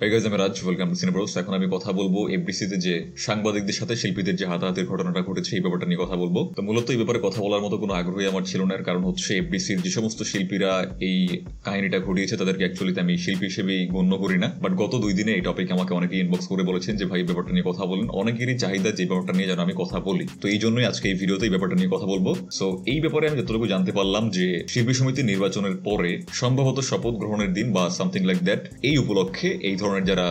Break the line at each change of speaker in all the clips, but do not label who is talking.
Hey guys, আমি রাজ, welcome to সিনেব্রোস। এখন আমি কথা বলবো এফডিসিতে যে সাংবাদিকদের সাথে শিল্পীদের যে হাতাহাতির ঘটনাটা ঘটেছে এই ব্যাপারটা নিয়ে কথা বলবো। তো মূলত এই ব্যাপারে কথা বলার মতো কোনো আগ্রহী আমার ছিল না, কারণ হচ্ছে এফডিসির যে সমস্ত শিল্পীরা এই কাহিনীটা ঘটিয়েছে তাদেরকে অ্যাকচুয়ালি আমি শিল্পী হিসেবেই গণ্য করি না। বাট গত 2 দিনে এই টপিক আমাকে অনেকে ইনবক্স করে বলেছেন যে ভাই ব্যাপারটা নিয়ে কথা বলেন, অনেকেরই চাহিদা যে ব্যাপারটা নিয়ে যেন আমি কথা বলি। তো এই জন্যই আজকে এই ভিডিওতে এই ব্যাপারটা নিয়ে কথা বলবো। সো এই ব্যাপারে আমি যতটুকু জানতে পারলাম যে শিল্পী সমিতি নির্বাচনের পরে সম্ভবত শপথ গ্রহণের দিন বা সামথিং লাইক দ্যাট এই উপলক্ষে এই ধরনের যারা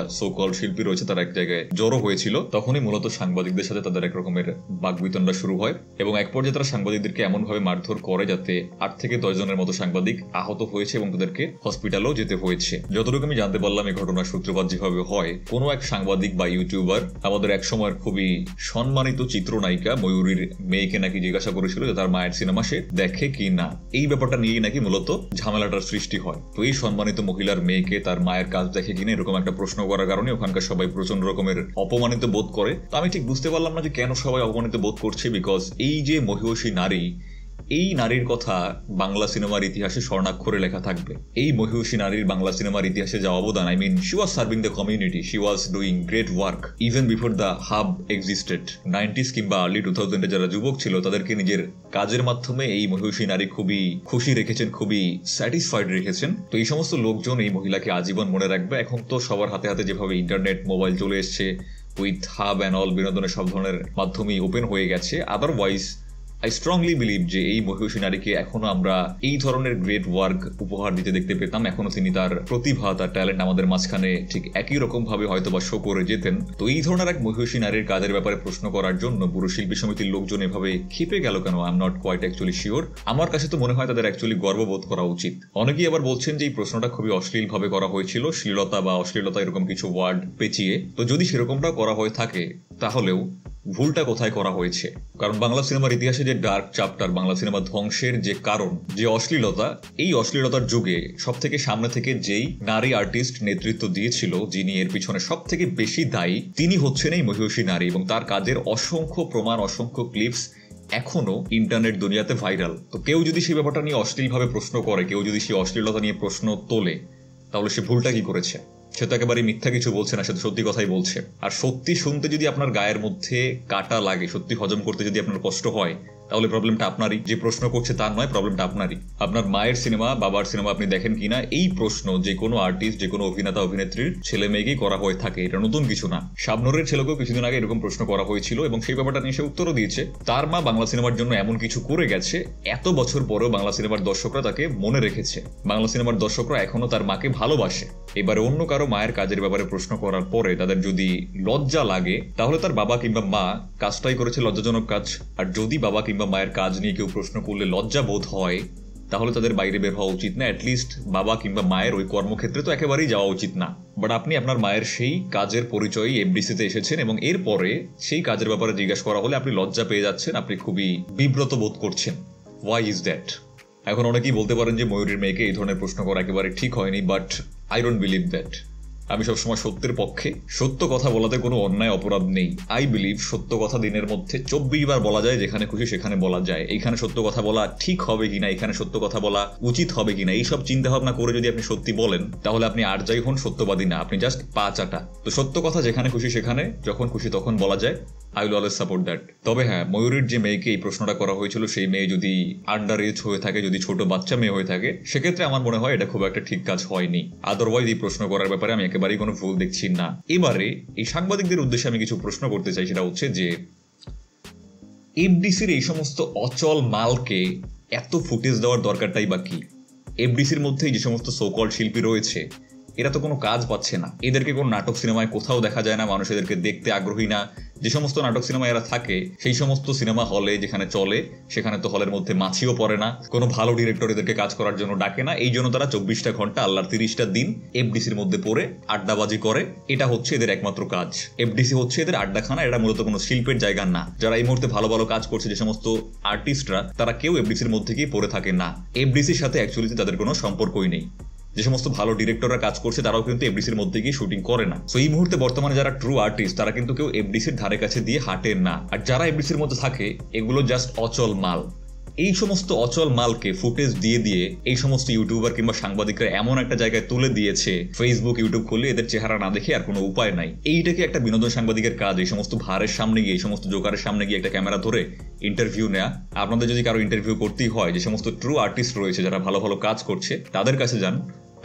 শিল্পী রয়েছে তারা এক জায়গায় জড়ো হয়েছিল। তখনই মূলত সাংবাদিকদের সাথে তাদের এক রকমের বাকবিতণ্ডা শুরু হয় এবং এক পর্যায়ে তারা সাংবাদিকদেরকে এমন ভাবে মারধর করে যাতে 8 থেকে 10 জনের মতো সাংবাদিক আহত হয়েছে এবং তাদেরকে হসপিটালেও যেতে হয়েছে। যতটুকু আমি জানতে পারলাম এই ঘটনার সূত্রপাত যেভাবে হয়, কোনো এক সাংবাদিক বা ইউটিউবার আমাদের এক সময়ের খুবই সম্মানিত চিত্রনায়িকা ময়ূরীর মেয়েকে নাকি জিজ্ঞাসা করেছিল যে তার মায়ের সিনেমা সে দেখে কি না। এই ব্যাপারটা নিয়েই নাকি মূলত ঝামেলাটার সৃষ্টি হয়। তো এই সম্মানিত মহিলার মেয়েকে তার মায়ের কাজ দেখে কিনা এরকম একটা প্রশ্ন করার কারণে ওখানকার সবাই প্রচন্ড রকমের অপমানিত বোধ করে। তো আমি ঠিক বুঝতে পারলাম না যে কেন সবাই অপমানিত বোধ করছে, বিকজ এই যে মহিষী নারী, এই নারীর কথা বাংলা সিনেমার ইতিহাসে স্বর্ণাক্ষরে লেখা থাকবে। এই মহিষী নারীর বাংলা সিনেমার ইতিহাসে যা অবদান, I mean she was serving the community, she was doing great work even before the hub existed. 90s কিংবা আর্লি 2000-এ যারা যুবক ছিল তাদেরকে নিজের কাজের মাধ্যমে এই মহিষী নারী খুবই খুশি রেখেছেন, খুবই স্যাটিসফাইড রেখেছেন। তো এই সমস্ত লোকজন এই মহিলাকে আজীবন মনে রাখবে। এখন তো সবার হাতে হাতে যেভাবে ইন্টারনেট মোবাইল চলে এসছে, উইথ হাব অ্যান্ড অল বিনোদনের সব ধরনের মাধ্যমেই ওপেন হয়ে গেছে। আদারওয়াইজ আই স্ট্রংলি বিলিভ যে এই মহিষী নারীকে এখনো আমরা এই ধরনের গ্রেট ওয়ার্ক উপহার দিতে দেখতে পেতাম। এখনো তিনি তার প্রতিভা, তার ট্যালেন্ট আমাদের মাঝখানে ঠিক একই রকম ভাবে হয়তো বা শো করে যেতেন। তো এই ধরনের এক মহিষী নারীর কাজের ব্যাপারে প্রশ্ন করার জন্য পুরো শিল্পী সমিতির লোকজন এভাবে ক্ষেপে গেল কেন, I am not quite actually sure. আমার কাছে তো মনে হয় তাদের অ্যাকচুয়ালি গর্ববোধ করা উচিত। অনেকেই আবার বলছেন যে এই প্রশ্নটা খুবই অশ্লীল ভাবে করা হয়েছিল, শ্লীলতা বা অশ্লীলতা এরকম কিছু ওয়ার্ড পেঁচিয়ে। তো যদি সেরকমটা করা হয়ে থাকে তাহলেও ভুলটা কোথায় করা হয়েছে? কারণ বাংলা সিনেমার ইতিহাসে যে ডার্ক চ্যাপ্টার, বাংলা সিনেমা ধ্বংসের যে কারণ, যে অশ্লীলতা, এই অশ্লীলতার যুগে সব থেকে সামনে থেকে যেই নারী আর্টিস্ট নেতৃত্ব দিয়েছিল, যিনি এর পিছনে সব থেকে বেশি দায়ী, তিনি হচ্ছেন এই মহিষী নারী এবং তার কাজের অসংখ্য প্রমাণ, অসংখ্য ক্লিপস এখনো ইন্টারনেট দুনিয়াতে ভাইরাল। তো কেউ যদি সেই ব্যাপারটা নিয়ে অশ্লীলভাবে প্রশ্ন করে, কেউ যদি সেই অশ্লীলতা নিয়ে প্রশ্ন তোলে, তাহলে সে ভুলটা কি করেছে? সে তো একেবারে মিথ্যা কিছু বলছে না, সে তো সত্যি কথাই বলছে। আর সত্যি শুনতে যদি আপনার গায়ের মধ্যে কাটা লাগে, সত্যি হজম করতে যদি আপনার কষ্ট হয়, তাহলে প্রবলেমটা আপনারই। যে প্রশ্ন করছে তার নয়, প্রবলেমটা আপনারই। আপনার মায়ের সিনেমা, বাবার সিনেমা আপনি দেখেন কিনা, এই প্রশ্ন যে কোনো আর্টিস্ট, যে কোনো অভিনেতা অভিনেত্রীর ছেলে মেয়েকেই করা হয়ে থাকে, এটা নতুন কিছু না। শাবনূরের ছেলেকেও কিছুদিন আগে এরকম প্রশ্ন করা হয়েছিল এবং সেই ব্যাপারটা নিয়ে সে উত্তরও দিয়েছে। তার মা বাংলা সিনেমার জন্য এমন কিছু করে গেছে, এত বছর পরেও বাংলা সিনেমার দর্শকরা তাকে মনে রেখেছে। বাংলা সিনেমার দর্শকরা এখনো তার মাকে ভালোবাসে। এবারে অন্য কারো মায়ের কাজের ব্যাপারে প্রশ্ন করার পরে তাদের যদি লজ্জা লাগে, তাহলে তার বাবা কিংবা মা কাজটাই করেছে লজ্জাজনক কাজ। আর যদি বাবা কিংবা মায়ের কাজ নিয়ে কেউ প্রশ্ন করলে লজ্জা বোধ হয়, তাহলে তাদের বাইরে বের হওয়া উচিত না। অ্যাটলিস্ট বাবা কিংবা মায়ের ওই কর্মক্ষেত্রে তো একেবারেই যাওয়া উচিত না। বাট আপনি আপনার মায়ের সেই কাজের পরিচয়ই এফডিসিতে এসেছেন এবং এরপরে সেই কাজের ব্যাপারে জিজ্ঞাসা করা হলে আপনি লজ্জা পেয়ে যাচ্ছেন, আপনি খুবই বিব্রত বোধ করছেন। Why is that? এখন অনেকেই বলতে পারেন যে ময়ূরীর মেয়েকে এই ধরনের প্রশ্ন করা একেবারে ঠিক হয়নি, but I don't believe that. আমি সবসময় সত্যের পক্ষে। সত্য কথা বলাতে কোনো অন্যায় অপরাধ নেই। আই বিলিভ সত্য কথা দিনের মধ্যে 24 বার বলা যায়, যেখানে খুশি সেখানে বলা যায়। এইখানে সত্য কথা বলা ঠিক হবে কিনা, এখানে সত্য কথা বলা উচিত হবে কিনা, এইসব চিন্তা ভাবনা করে যদি আপনি সত্যি বলেন, তাহলে আপনি আর যাই হন সত্যবাদী না, আপনি জাস্ট পা চাটা। তো সত্য কথা যেখানে খুশি সেখানে, যখন খুশি তখন বলা যায়। I will always support that. তবে হ্যাঁ, ময়ূরীর যে মেয়েকে এই প্রশ্নটা করা হয়েছিল, সেই মেয়ে যদি আন্ডার এজ হয়ে থাকে, যদি ছোট বাচ্চা মেয়ে হয়ে থাকে, সেক্ষেত্রে আমার মনে হয় এটা খুব একটা ঠিক কাজ হয়নি। আদারওয়াইজ এই প্রশ্ন করার ব্যাপারে আমি একেবারেই কোনো ভুল দেখছি না। এবারে এই সাংবাদিকদের উদ্দেশ্যে আমি কিছু প্রশ্ন করতে চাই, সেটা হচ্ছে যে এফডিসির এই সমস্ত অচল মালকে এত ফুটেজ দেওয়ার দরকারটাই বা কি? এফডিসির মধ্যেই যে সমস্ত সোকল্ড শিল্পী রয়েছে, এরা তো কোনো কাজ পাচ্ছে না। এদেরকে কোনো নাটক সিনেমায় কোথাও দেখা যায় না, মানুষ এদেরকে দেখতে আগ্রহী না। যে সমস্ত নাটক সিনেমায় এরা থাকে, সেই সমস্ত সিনেমা হলে যেখানে চলে, সেখানে তো হলের মধ্যে মাছিও পড়ে না। কোনো ভালো ডিরেক্টর এদেরকে কাজ করার জন্য ডাকে না। এই জন্য তারা 24টা ঘন্টা, আল্লাহর 30টা দিন এফডিসির মধ্যে পড়ে আড্ডাবাজি করে। এটা হচ্ছে এদের একমাত্র কাজ। এফডিসি হচ্ছে এদের আড্ডাখানা, এটা মূলত কোনো শিল্পের জায়গা না। যারা এই মুহূর্তে ভালো ভালো কাজ করছে, যে সমস্ত আর্টিস্টরা, তারা কেউ এফডিসির মধ্যে গিয়ে পড়ে থাকে না। এফডিসির সাথে অ্যাকচুয়ালি তাদের কোনো সম্পর্কই নেই। যে সমস্ত ভালো ডিরেক্টররা কাজ করছে, তারাও কিন্তু এফডিসির মধ্যে গিয়ে শুটিং করে না। সো এই মুহূর্তে বর্তমানে যারা ট্রু আর্টিস্ট, তারা কিন্তু কেউ এফডিসির ধারে কাছে দিয়ে হাঁটেন না। আর যারা এফডিসির মধ্যে থাকে, এগুলো জাস্ট অচল মাল। এই সমস্ত অচল মালকে ফুটেজ দিয়ে দিয়ে এই সমস্ত ইউটিউবার কিংবা সাংবাদিকরা এমন একটা জায়গায় তুলে দিয়েছে, ফেসবুক ইউটিউব করলে এদের চেহারা না দেখে আর কোনো উপায় নাই। এইটাকে একটা বিনোদন সাংবাদিকের কাজ, এই সমস্ত ভারের সামনে গিয়ে, এই সমস্ত জোকারের সামনে গিয়ে একটা ক্যামেরা ধরে ইন্টারভিউ নেওয়া। আপনাদের যদি কারো ইন্টারভিউ করতেই হয়, যে সমস্ত ট্রু আর্টিস্ট রয়েছে যারা ভালো ভালো কাজ করছে তাদের কাছে যান,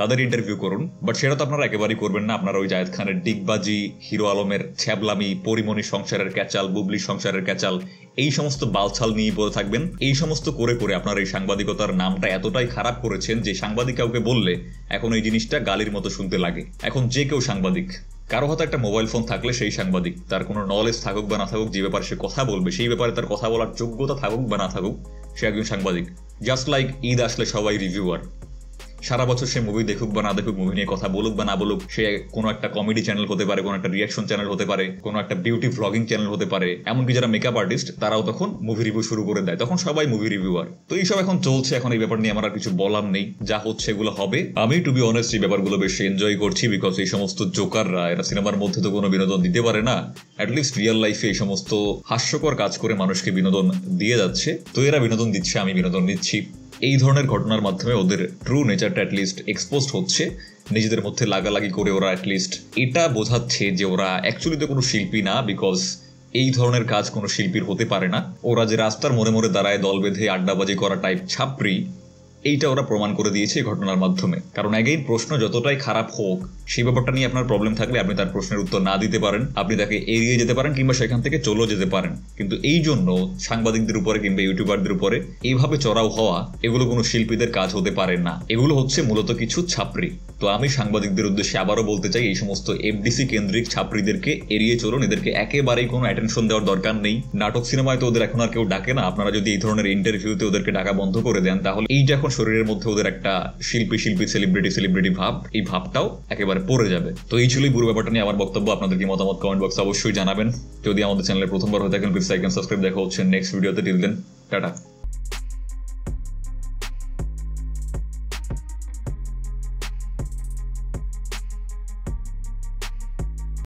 তাদের ইন্টারভিউ করুন। বাট সেটা তো আপনারা একেবারেই করবেন না। আপনারা ওই জায়েদ খানের ডিগবাজি, হিরো আলমের ছ্যাবলামি, পরিমণি সংসারের ক্যাচাল, বুবলি সংসারের ক্যাচাল, এই সমস্ত বালছাল নিয়ে বলে থাকবেন। এই সমস্ত করে করে আপনার এই সাংবাদিকতার নামটা এতটাই খারাপ করেছেন যে সাংবাদিক কাউকে বললে এখন এই জিনিসটা গালির মতো শুনতে লাগে। এখন যে কেউ সাংবাদিক, কারো হাতে একটা মোবাইল ফোন থাকলে সেই সাংবাদিক। তার কোনো নলেজ থাকুক বা না থাকুক, যে ব্যাপারে সে কথা বলবে সেই ব্যাপারে তার কথা বলার যোগ্যতা থাকুক বা না থাকুক, সে একজন সাংবাদিক। জাস্ট লাইক ঈদ আসলে সবাই রিভিউয়ার। সারা বছর সে মুভি দেখুক বা না দেখুক, মুভি নিয়ে কথা বলুক বা না বলুক, সে কোনো একটা কমেডি চ্যানেল হতে পারে, কোনো একটা রিয়াকশন চ্যানেল হতে পারে, কোনো একটা বিউটি ভ্লগিং চ্যানেল হতে পারে, এমনকি যারা মেকআপ আর্টিস্ট তারাও তখন মুভি রিভিউ শুরু করে দেয়, তখন সবাই মুভি রিভিউয়ার। তো এইসব এখন চলছে, এখন এই ব্যাপার নিয়ে আমার আর কিছু বলার নেই, যা হচ্ছে এগুলো হবে। আমি টু বি অনেস্ট এই ব্যাপারগুলো বেশ এনজয় করছি, বিকজ এই সমস্ত জোকাররা এরা সিনেমার মধ্যে তো কোনো বিনোদন দিতে পারে না, অ্যাটলিস্ট রিয়েল লাইফে এই সমস্ত হাস্যকর কাজ করে মানুষকে বিনোদন দিয়ে যাচ্ছে। তো এরা বিনোদন দিচ্ছে, আমি বিনোদন নিচ্ছি। এই ধরনের ঘটনার মাধ্যমে ওদের ট্রু নেচারটা অ্যাটলিস্ট এক্সপোজড হচ্ছে, নিজেদের মধ্যে লাগালাগি করে ওরা অ্যাটলিস্ট এটা বোঝাচ্ছে যে ওরা অ্যাকচুয়ালিতে কোনো শিল্পী না, বিকজ এই ধরনের কাজ কোনো শিল্পীর হতে পারে না। ওরা যে রাস্তার মোড়ে মোড়ে দাঁড়ায় দল বেঁধে আড্ডাবাজি করা টাইপ ছাপরি, এইটা ওরা প্রমাণ করে দিয়েছে এই ঘটনার মাধ্যমে। কারণ অ্যাগেইন প্রশ্ন যতটাই খারাপ হোক, সেই ব্যাপারটা নিয়ে আপনার প্রবলেম থাকলে আপনি তার প্রশ্নের উত্তর না দিতে পারেন, আপনি তাকে এড়িয়ে যেতে পারেন কিংবা সেখান থেকে চলেও যেতে পারেন। কিন্তু এই জন্য সাংবাদিকদের উপরে কিংবা ইউটিউবারদের উপরে এইভাবে চড়াও হওয়া, এগুলো কোনো শিল্পীদের কাজ হতে পারে না, এগুলো হচ্ছে মূলত কিছু ছাপরি। তো আমি সাংবাদিকদের উদ্দেশ্যে আবারও বলতে চাই, এই সমস্ত এফডিসি কেন্দ্রিক ছাপরিদেরকে এড়িয়ে চলুন, এদেরকে একেবারেই কোনো অ্যাটেনশন দেওয়ার দরকার নেই। নাটক সিনেমায় তো ওদের এখন আর কেউ ডাকে না, আপনারা যদি এই ধরনের ইন্টারভিউতে ওদেরকে ডাকা বন্ধ করে দেন, তাহলে এই যে এখন শরীরের মধ্যে ওদের একটা শিল্পী সেলিব্রিটি ভাব, এই ভাবটাও একেবারে পড়ে যাবে। তো এই ছিলই পুরো ব্যাপারটা নিয়ে আমার বক্তব্য। আপনাদের কি মতামত কমেন্ট বক্সে অবশ্যই জানাবেন। যদি আমাদের চ্যানেলে প্রথমবার হয়ে থাকেন প্লিজ লাইক এন্ড সাবস্ক্রাইব। দেখা হচ্ছে নেক্সট ভিডিওতে। Till then tata.